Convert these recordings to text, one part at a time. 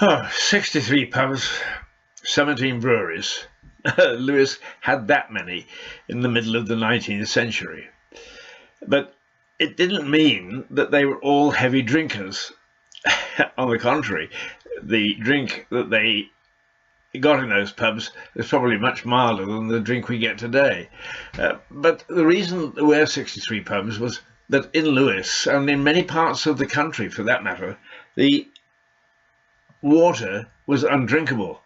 Oh, 63 pubs, 17 breweries. Lewis had that many in the middle of the 19th century. But it didn't mean that they were all heavy drinkers. On the contrary, the drink that they got in those pubs was probably much milder than the drink we get today. But the reason there were 63 pubs was that in Lewis, and in many parts of the country for that matter, the water was undrinkable,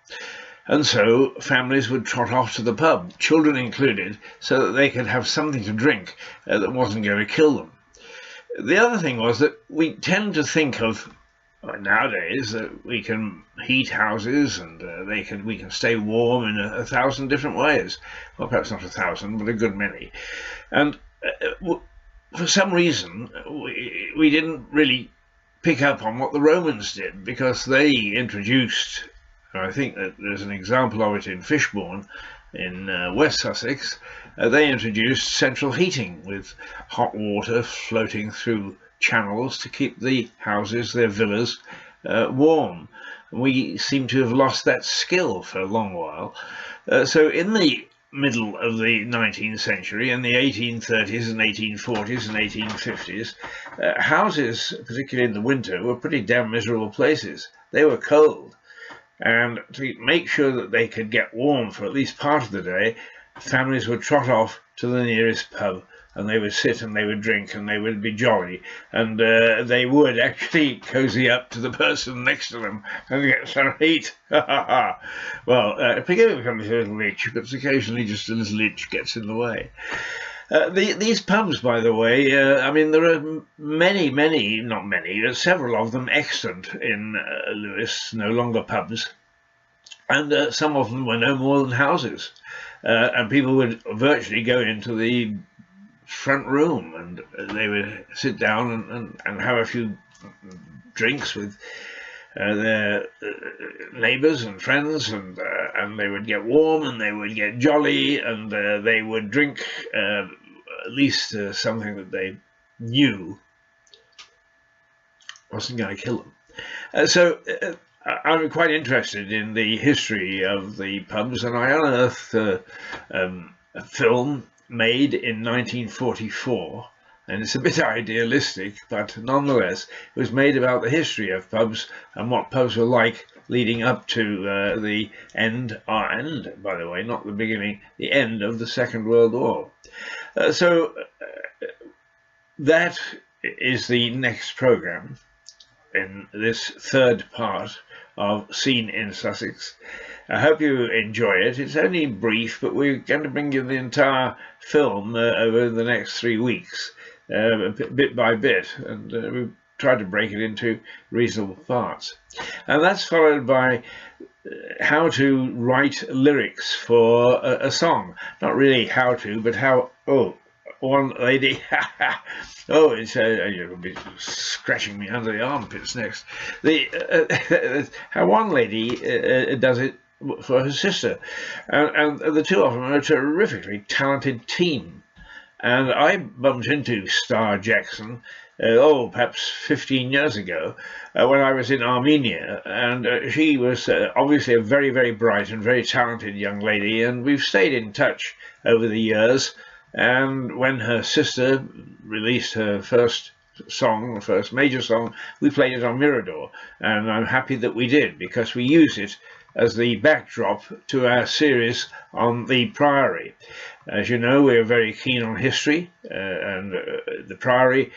and so families would trot off to the pub, children included, so that they could have something to drink that wasn't going to kill them. The other thing was that we tend to think of nowadays that we can heat houses and we can stay warm in a thousand different ways. Well, perhaps not a thousand, but a good many. And for some reason, we didn't really pick up on what the Romans did, because they introduced, I think that there's an example of it in Fishbourne in West Sussex, they introduced central heating with hot water floating through channels to keep the houses, their villas, warm. We seem to have lost that skill for a long while. So in the middle of the 19th century, in the 1830s and 1840s and 1850s, houses, particularly in the winter, were pretty damn miserable places. They were cold, and to make sure that they could get warm for at least part of the day, families would trot off to the nearest pub, and they would sit and they would drink and they would be jolly, and they would actually cozy up to the person next to them and get some heat. Well, forgive me if I'm a little itch, but occasionally just a little itch gets in the way. These pubs, by the way, I mean, there are many, not many, but several of them extant in Lewis, no longer pubs, and some of them were no more than houses, and people would virtually go into the front room and they would sit down and have a few drinks with their neighbours and friends, and they would get warm and they would get jolly, and they would drink at least something that they knew wasn't going to kill them. So I'm quite interested in the history of the pubs, and I unearthed a film made in 1944, and it's a bit idealistic, but nonetheless it was made about the history of pubs and what pubs were like leading up to the end, by the way, not the beginning, the end of the Second World War. So that is the next programme in this third part of Scene in Sussex. I hope you enjoy it. It's only brief, but we're going to bring you the entire film over the next 3 weeks, bit by bit, and we've tried to break it into reasonable parts. And that's followed by how to write lyrics for a song. Not really how to, but how, one lady, you'll be scratching me under the armpits next. How one lady does it for her sister, and the two of them are a terrifically talented team. And I bumped into Star Jackson, perhaps 15 years ago, when I was in Armenia, and she was obviously a very, very bright and very talented young lady, and we've stayed in touch over the years. And when her sister released her first song, the first major song, we played it on Mirador, and I'm happy that we did, because we use it as the backdrop to our series on the Priory. As you know, we're very keen on history, and the Priory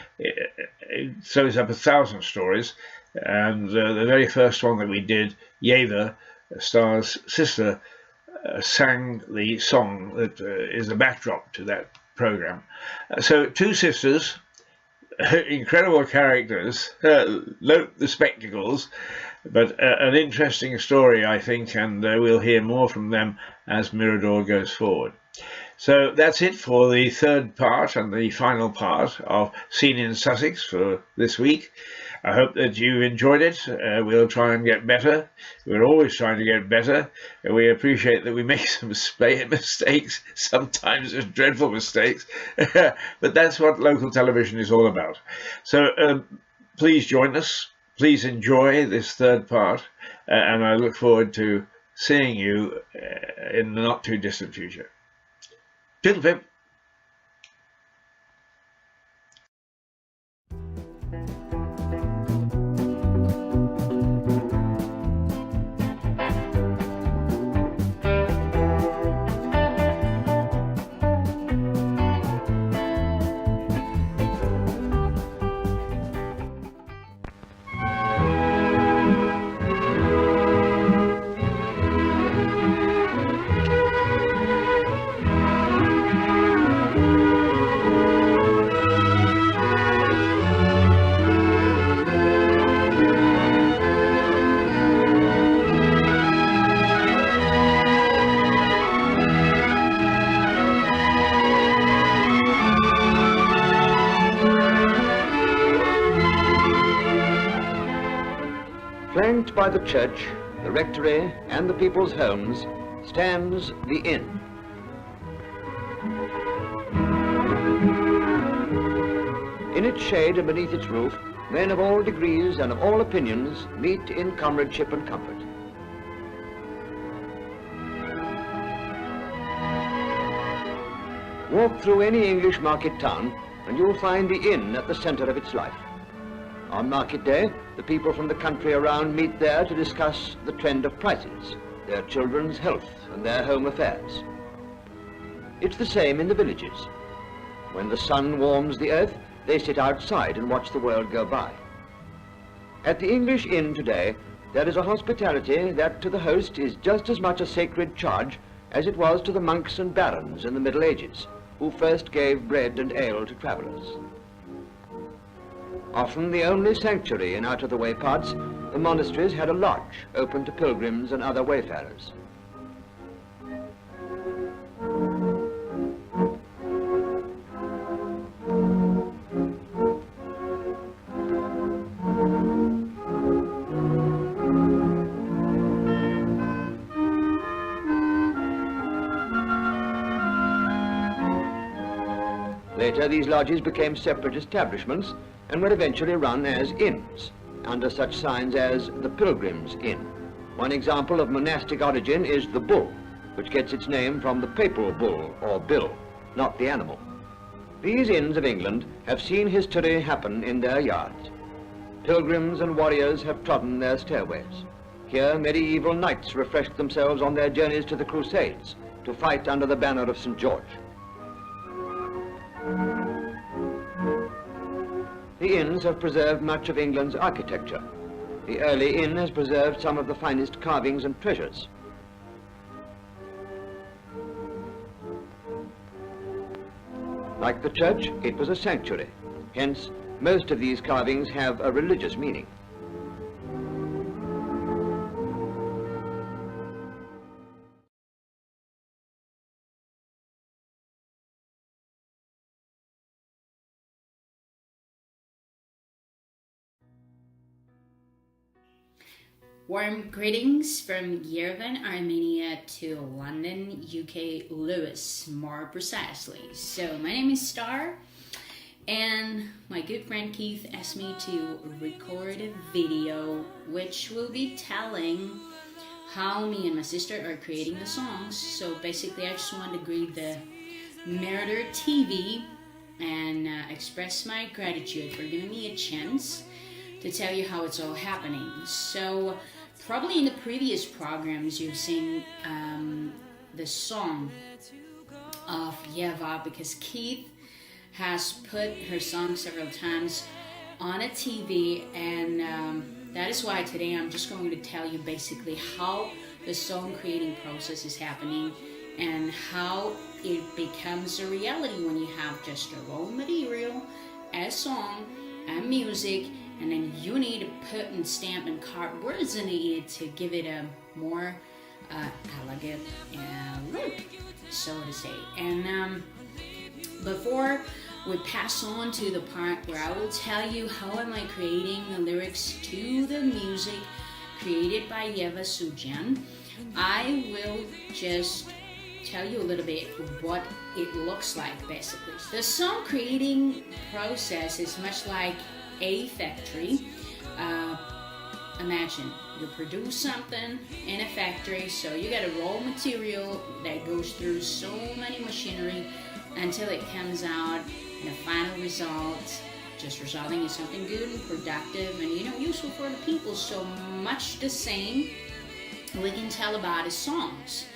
throws up 1,000 stories, and the very first one that we did, Yeva, Star's sister, sang the song that is the backdrop to that program. So two sisters, incredible characters, note the spectacles, but an interesting story, I think, and we'll hear more from them as Mirador goes forward. So that's it for the third part and the final part of Seen in Sussex for this week. I hope that you enjoyed it. We'll try and get better. We're always trying to get better. We appreciate that we make some mistakes, sometimes dreadful mistakes, but that's what local television is all about. So please join us. Please enjoy this third part, and I look forward to seeing you in the not too distant future. Toodle pip. Flanked by the church, the rectory, and the people's homes, stands the inn. In its shade and beneath its roof, men of all degrees and of all opinions meet in comradeship and comfort. Walk through any English market town and you'll find the inn at the center of its life. On market day, the people from the country around meet there to discuss the trend of prices, their children's health and their home affairs. It's the same in the villages. When the sun warms the earth, they sit outside and watch the world go by. At the English inn today, there is a hospitality that to the host is just as much a sacred charge as it was to the monks and barons in the Middle Ages, who first gave bread and ale to travellers. Often the only sanctuary in out-of-the-way parts, the monasteries had a lodge open to pilgrims and other wayfarers. Later, these lodges became separate establishments and were eventually run as inns, under such signs as the Pilgrim's Inn. One example of monastic origin is the Bull, which gets its name from the papal bull, or bill, not the animal. These inns of England have seen history happen in their yards. Pilgrims and warriors have trodden their stairways. Here, medieval knights refreshed themselves on their journeys to the Crusades, to fight under the banner of St. George. The inns have preserved much of England's architecture. The early inn has preserved some of the finest carvings and treasures. Like the church, it was a sanctuary. Hence, most of these carvings have a religious meaning. Warm greetings from Yerevan, Armenia to London, UK, Lewis, more precisely. So my name is Star, and my good friend Keith asked me to record a video which will be telling how me and my sister are creating the songs. So basically I just wanted to greet the Mirador TV and express my gratitude for giving me a chance to tell you how it's all happening. So probably in the previous programs you've seen the song of Yeva, because Keith has put her song several times on a TV, and that is why today I'm just going to tell you basically how the song creating process is happening and how it becomes a reality when you have just a raw material, a song, and music, and then you need to put and stamp and carve words in it to give it a more elegant look, so to say. And before we pass on to the part where I will tell you how am I creating the lyrics to the music created by Yeva Sujan, I will just tell you a little bit what it looks like basically. The song creating process is much like a factory. Imagine you produce something in a factory, so you got a raw material that goes through so many machinery until it comes out in a final result, just resulting in something good and productive and useful for the people. So much the same we can tell about his songs.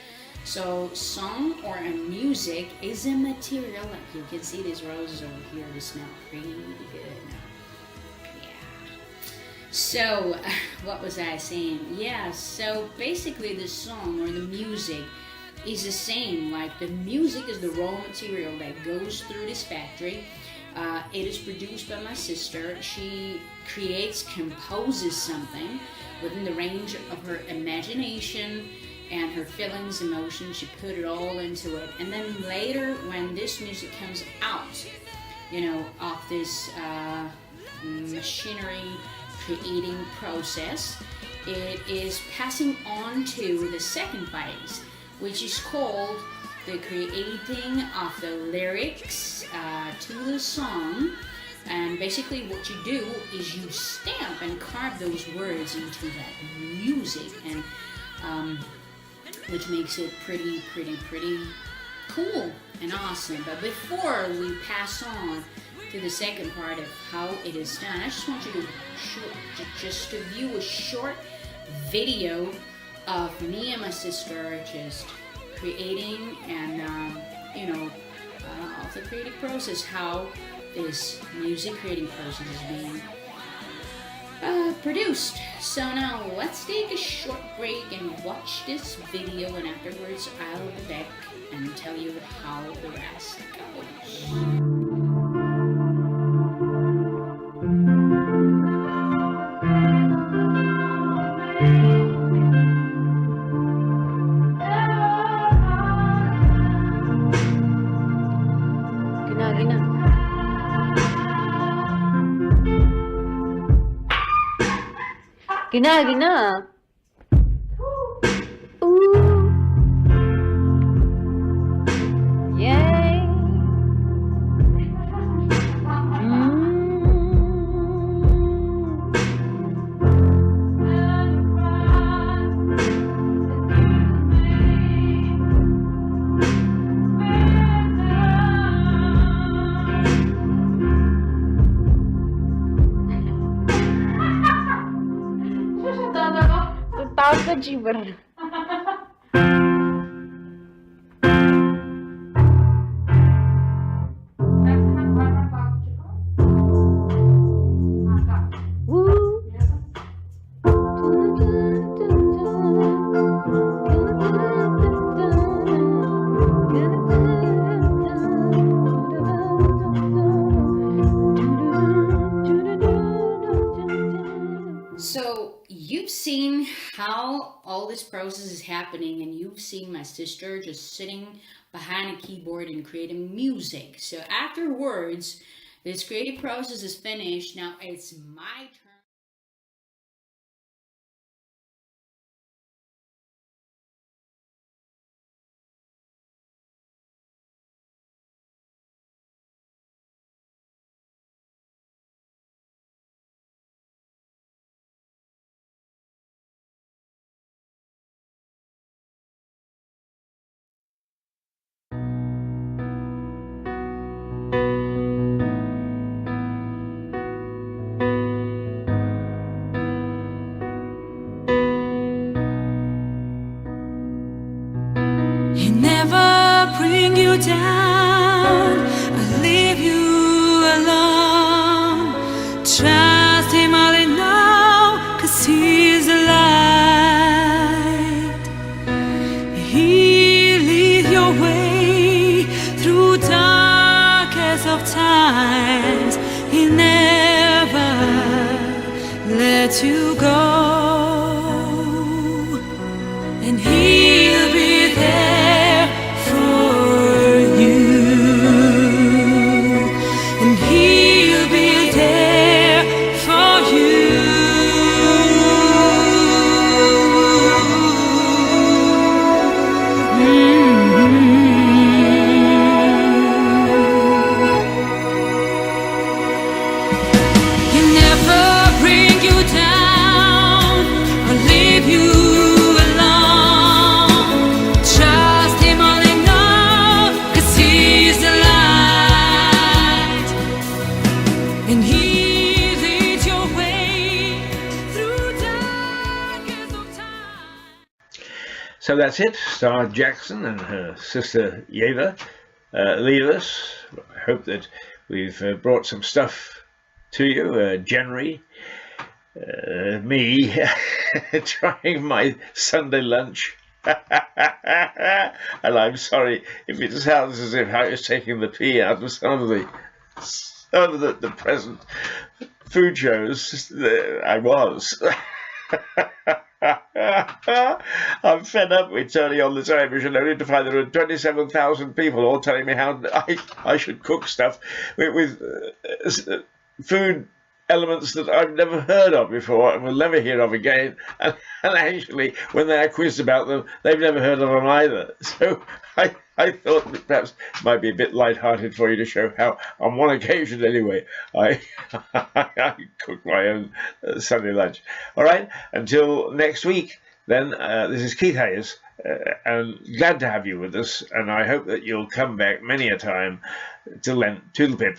So song or a music is a material, like you can see these roses over here, they smell pretty good now. Yeah. So what was I saying? Yeah, so basically the song or the music is the same. Like the music is the raw material that goes through this factory. It is produced by my sister. She composes something within the range of her imagination and her feelings, emotions. She put it all into it. And then later when this music comes out, of this machinery creating process, it is passing on to the second phase, which is called the creating of the lyrics to the song. And basically what you do is you stamp and carve those words into that music, and which makes it pretty cool and awesome. But before we pass on to the second part of how it is done, I just want you to view a short video of me and my sister just creating and of the creative process, how this music creating process is being produced. So now let's take a short break and watch this video, and afterwards I'll be back and tell you how the rest goes. Gina. Ooh. Yay. Tawag ka, Jiber. So you've seen how all this process is happening, and you've seen my sister just sitting behind a keyboard and creating music. So afterwards, this creative process is finished. Now it's my turn. never bring you down or leave you alone. Trust him all in all, 'cause he's the light. He'll lead your way through darkest of times. He'll never let you go. And he'll be there for you. And he'll be there for you. He'll never bring you down or leave you alone. Trust him all in all, 'cause he's the light. And he leads your way through darkest of times. So that's it. Star Jackson and her sister Yeva leave us. I hope that we've brought some stuff to you. January, me trying my Sunday lunch. And I'm sorry if it sounds as if I was taking the pee out of some of the present food shows. I was. I'm fed up with turning on the television only to find there are 27,000 people all telling me how I should cook stuff with food elements that I've never heard of before and will never hear of again. And actually, when they are quizzed about them, they've never heard of them either. So I thought that perhaps it might be a bit light-hearted for you to show how, on one occasion anyway, I cooked my own Sunday lunch. All right, until next week, then, this is Keith Hayes, and glad to have you with us, and I hope that you'll come back many a time. Till then, toodle pip.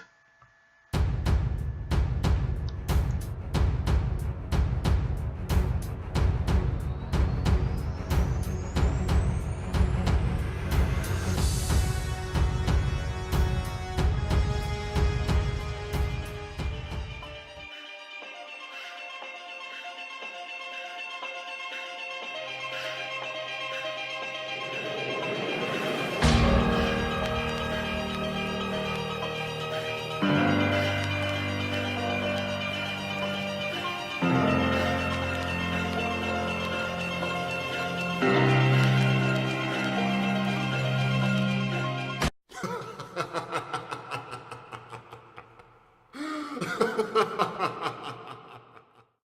Ha ha ha ha!